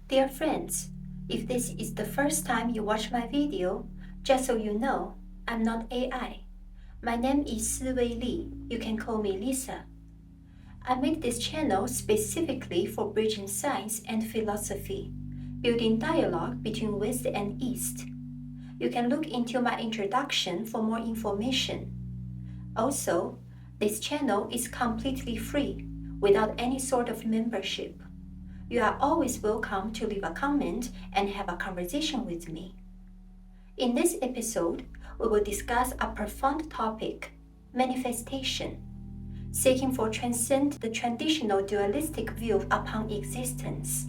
Dear friends, if this is the first time you watch my video, just so you know, I'm not AI. My name is SiWl&x. You can call me Lisa. I made this channel specifically for bridging science and philosophy, building dialogue between West and East. You can look into my introduction for more information. Also, this channel is completely free, without any sort of membership. You are always welcome to leave a comment and have a conversation with me. In this episode, we will discuss a profound topic, manifestation, seeking for transcend the traditional dualistic view upon existence.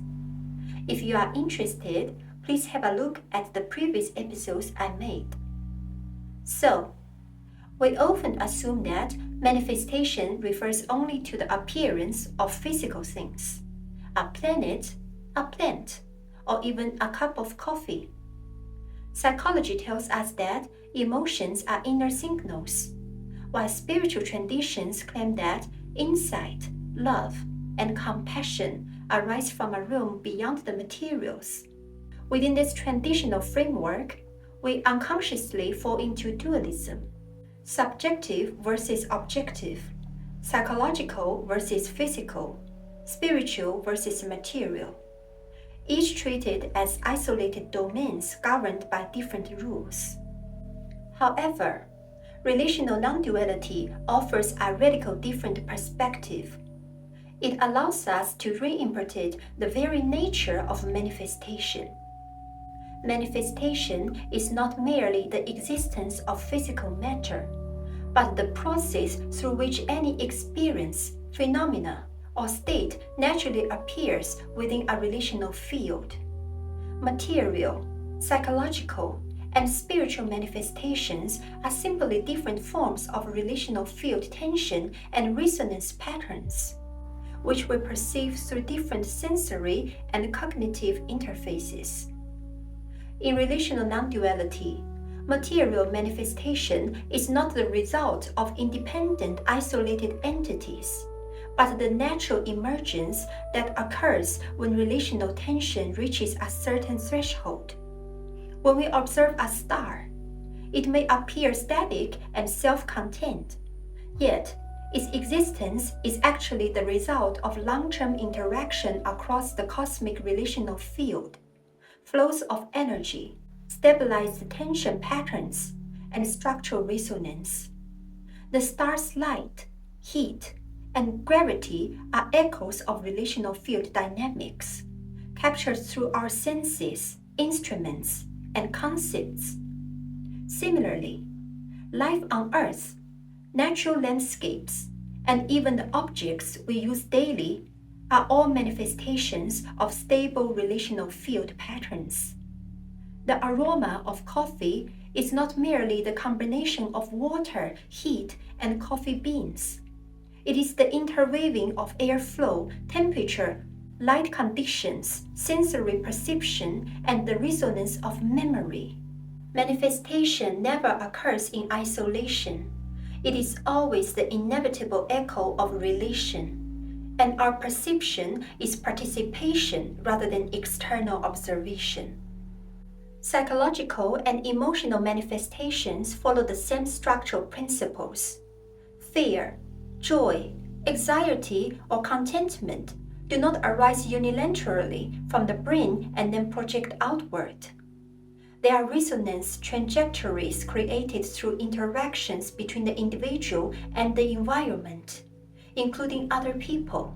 If you are interested, please have a look at the previous episodes I made. So, we often assume that manifestation refers only to the appearance of physical things, a planet, a plant, or even a cup of coffee. Psychology tells us that emotions are inner signals, while spiritual traditions claim that insight, love, and compassion arise from a realm beyond the materials. Within this traditional framework, we unconsciously fall into dualism: subjective versus objective, psychological versus physical, spiritual versus material, each treated as isolated domains governed by different rules. However, relational non-duality offers a radical different perspective. It allows us to reinterpret the very nature of manifestation. Manifestation is not merely the existence of physical matter, but the process through which any experience, phenomena, or state naturally appears within a relational field. Material, psychological, and spiritual manifestations are simply different forms of relational field tension and resonance patterns, which we perceive through different sensory and cognitive interfaces. In relational non-duality, material manifestation is not the result of independent, isolated entities, but the natural emergence that occurs when relational tension reaches a certain threshold. When we observe a star, it may appear static and self-contained, yet its existence is actually the result of long-term interaction across the cosmic relational field, flows of energy, stabilized tension patterns, and structural resonance. The star's light, heat, and gravity are echoes of relational field dynamics, captured through our senses, instruments, and concepts. Similarly, life on Earth, natural landscapes, and even the objects we use daily are all manifestations of stable relational field patterns. The aroma of coffee is not merely the combination of water, heat, and coffee beans. It is the interweaving of airflow, temperature, light conditions, sensory perception, and the resonance of memory. Manifestation never occurs in isolation. It is always the inevitable echo of relation, and our perception is participation rather than external observation. Psychological and emotional manifestations follow the same structural principles. Fear, joy, anxiety, or contentment do not arise unilaterally from the brain and then project outward. They are resonance trajectories created through interactions between the individual and the environment, including other people.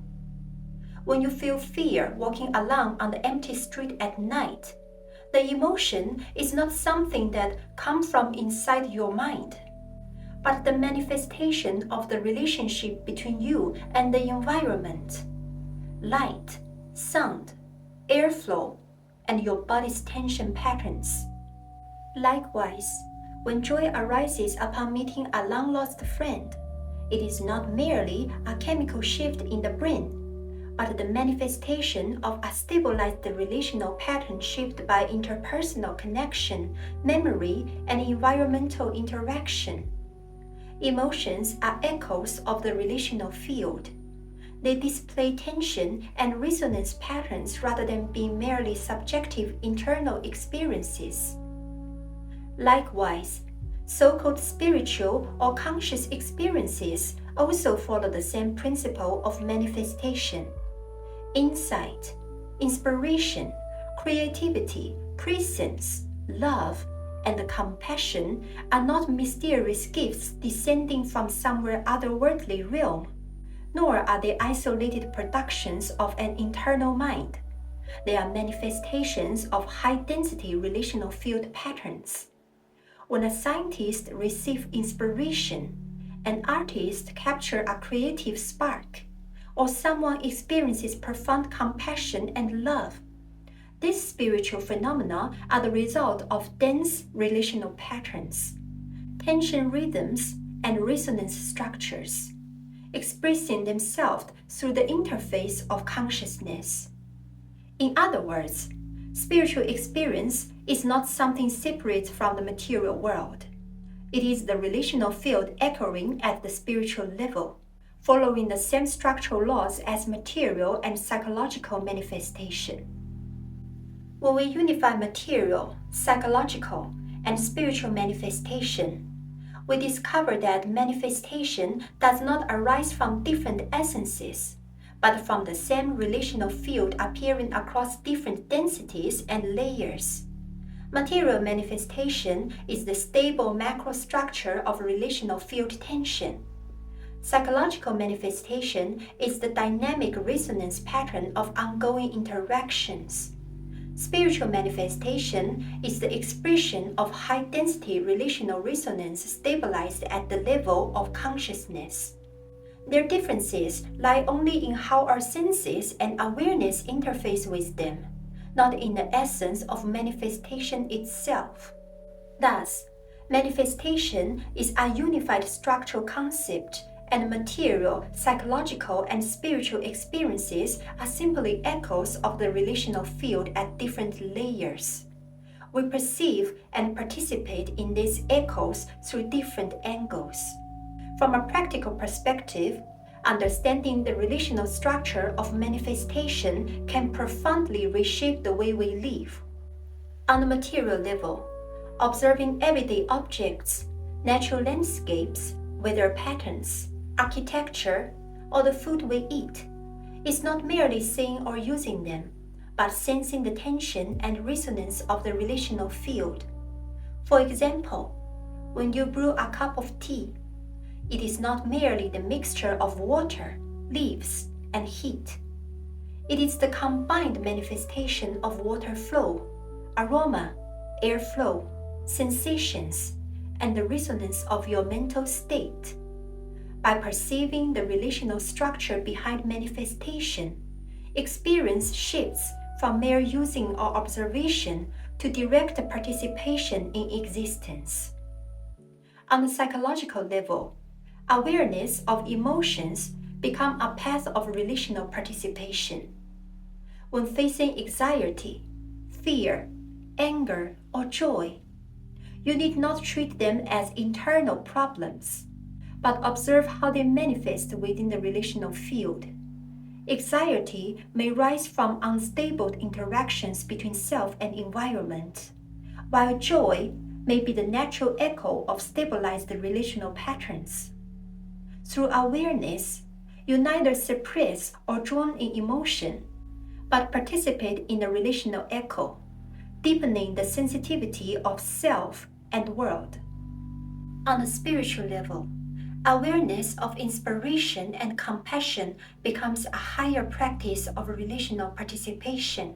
When you feel fear walking along on the empty street at night, the emotion is not something that comes from inside your mind, but the manifestation of the relationship between you and the environment. Light, sound, airflow, and your body's tension patterns. Likewise, when joy arises upon meeting a long-lost friend, it is not merely a chemical shift in the brain, but the manifestation of a stabilized relational pattern shaped by interpersonal connection, memory, and environmental interaction. Emotions are echoes of the relational field. They display tension and resonance patterns rather than being merely subjective internal experiences. Likewise, so-called spiritual or conscious experiences also follow the same principle of manifestation. Insight, inspiration, creativity, presence, love, and compassion are not mysterious gifts descending from somewhere otherworldly realm, nor are they isolated productions of an internal mind. They are manifestations of high-density relational field patterns. When a scientist receives inspiration, an artist captures a creative spark, or someone experiences profound compassion and love, these spiritual phenomena are the result of dense relational patterns, tension rhythms, and resonance structures, expressing themselves through the interface of consciousness. In other words, spiritual experience is not something separate from the material world. It is the relational field echoing at the spiritual level, following the same structural laws as material and psychological manifestation. When we unify material, psychological, and spiritual manifestation, we discover that manifestation does not arise from different essences, but from the same relational field appearing across different densities and layers. Material manifestation is the stable macrostructure of relational field tension. Psychological manifestation is the dynamic resonance pattern of ongoing interactions. Spiritual manifestation is the expression of high-density relational resonance stabilized at the level of consciousness. Their differences lie only in how our senses and awareness interface with them, not in the essence of manifestation itself. Thus, manifestation is a unified structural concept, and material, psychological, and spiritual experiences are simply echoes of the relational field at different layers. We perceive and participate in these echoes through different angles. From a practical perspective, understanding the relational structure of manifestation can profoundly reshape the way we live. On the material level, observing everyday objects, natural landscapes, weather patterns, architecture, or the food we eat is not merely seeing or using them, but sensing the tension and resonance of the relational field. For example, when you brew a cup of tea, it is not merely the mixture of water, leaves, and heat. It is the combined manifestation of water flow, aroma, airflow, sensations, and the resonance of your mental state. By perceiving the relational structure behind manifestation, experience shifts from mere using or observation to direct participation in existence. On the psychological level, awareness of emotions become a path of relational participation. When facing anxiety, fear, anger, or joy, you need not treat them as internal problems, but observe how they manifest within the relational field. Anxiety may rise from unstable interactions between self and environment, while joy may be the natural echo of stabilized relational patterns. Through awareness, you neither suppress or drown in emotion, but participate in the relational echo, deepening the sensitivity of self and world. On the spiritual level, awareness of inspiration and compassion becomes a higher practice of relational participation.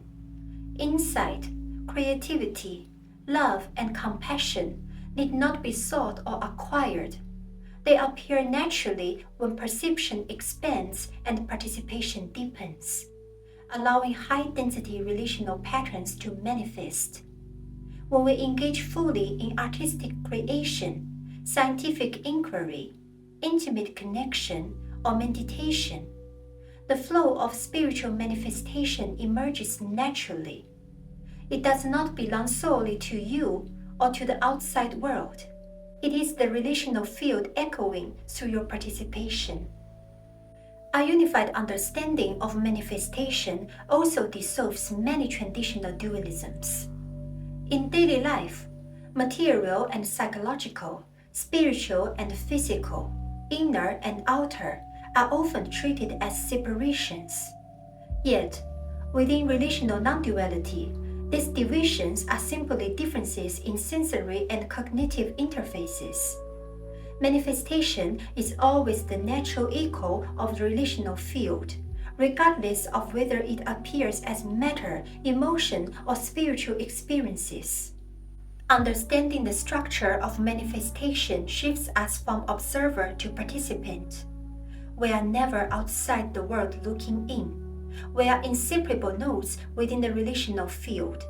Insight, creativity, love, and compassion need not be sought or acquired. They appear naturally when perception expands and participation deepens, allowing high-density relational patterns to manifest. When we engage fully in artistic creation, scientific inquiry, intimate connection, or meditation, the flow of spiritual manifestation emerges naturally. It does not belong solely to you or to the outside world. It is the relational field echoing through your participation. A unified understanding of manifestation also dissolves many traditional dualisms. In daily life, material and psychological, spiritual and physical, inner and outer are often treated as separations. Yet, within relational non-duality, these divisions are simply differences in sensory and cognitive interfaces. Manifestation is always the natural echo of the relational field, regardless of whether it appears as matter, emotion, or spiritual experiences. Understanding the structure of manifestation shifts us from observer to participant. We are never outside the world looking in. We are inseparable nodes within the relational field.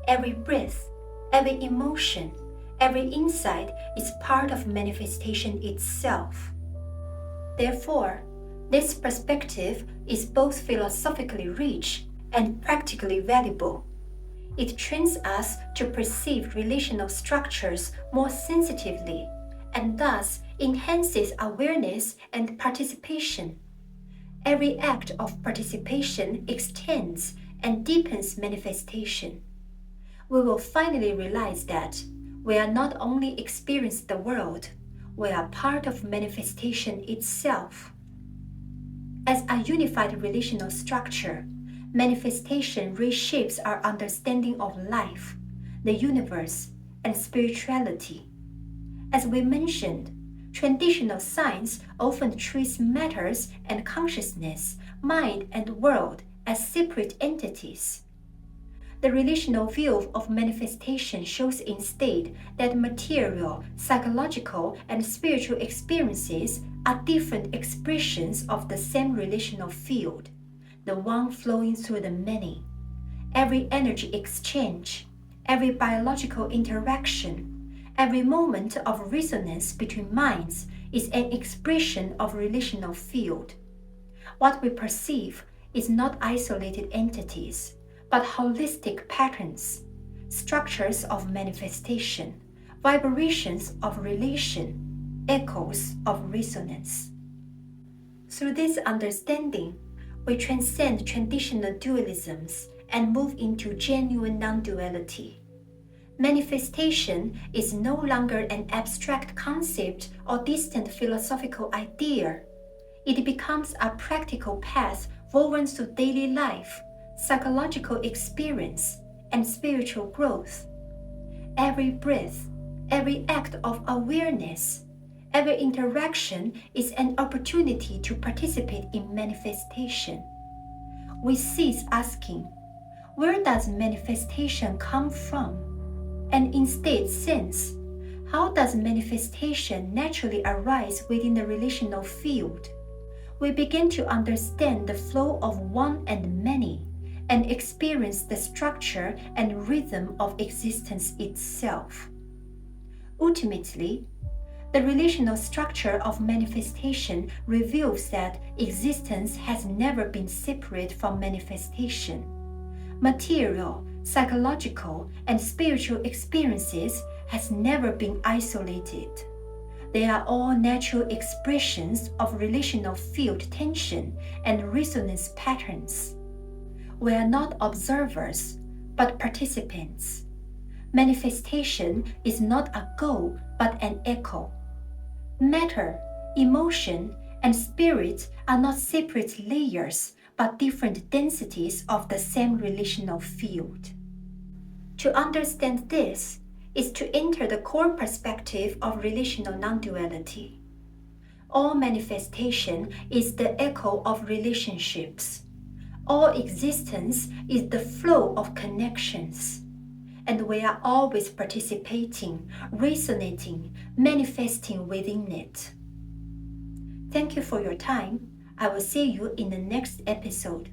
Every breath, every emotion, every insight is part of manifestation itself. Therefore, this perspective is both philosophically rich and practically valuable. It trains us to perceive relational structures more sensitively and thus enhances awareness and participation. Every act of participation extends and deepens manifestation. We will finally realize that we are not only experiencing the world, we are part of manifestation itself. As a unified relational structure, manifestation reshapes our understanding of life, the universe, and spirituality. As we mentioned, traditional science often treats matters and consciousness, mind and world as separate entities. The relational view of manifestation shows instead that material, psychological, and spiritual experiences are different expressions of the same relational field, the one flowing through the many. Every energy exchange, every biological interaction, every moment of resonance between minds is an expression of relational field. What we perceive is not isolated entities, but holistic patterns, structures of manifestation, vibrations of relation, echoes of resonance. Through this understanding, we transcend traditional dualisms and move into genuine non-duality. Manifestation is no longer an abstract concept or distant philosophical idea. It becomes a practical path woven through daily life, psychological experience, and spiritual growth. Every breath, every act of awareness, every interaction is an opportunity to participate in manifestation. We cease asking, where does manifestation come from? And instead sense, how does manifestation naturally arise within the relational field? We begin to understand the flow of one and many, and experience the structure and rhythm of existence itself. Ultimately, the relational structure of manifestation reveals that existence has never been separate from manifestation. Material, psychological, and spiritual experiences has never been isolated. They are all natural expressions of relational field tension and resonance patterns. We are not observers, but participants. Manifestation is not a goal, but an echo. Matter, emotion, and spirit are not separate layers, but different densities of the same relational field. To understand this is to enter the core perspective of relational non-duality. All manifestation is the echo of relationships. All existence is the flow of connections, and we are always participating, resonating, manifesting within it. Thank you for your time. I will see you in the next episode.